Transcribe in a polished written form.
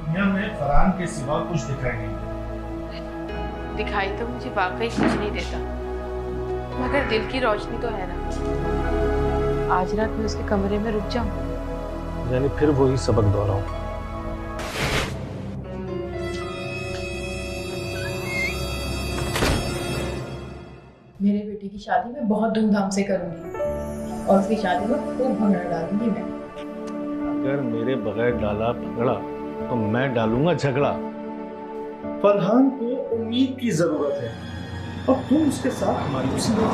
दुनिया में फरहान के सिवा कुछ दिखाई नहीं। दिखाई तो मुझे वाकई कुछ नहीं देता, मगर दिल की रोशनी तो है ना। आज रात मैं उसके कमरे में रुक जाऊं। यानी फिर वही सबक दोहराऊं। मेरे बेटे की शादी मैं बहुत धूमधाम से करूंगी और उसकी शादी में खूब भंगड़ा डालूंगी मैं। अगर मेरे बगैर डाला भगड़ा तो मैं डालूंगा झगड़ा। फरहान को उम्मीद की जरूरत है और तुम उसके साथ मायूसी में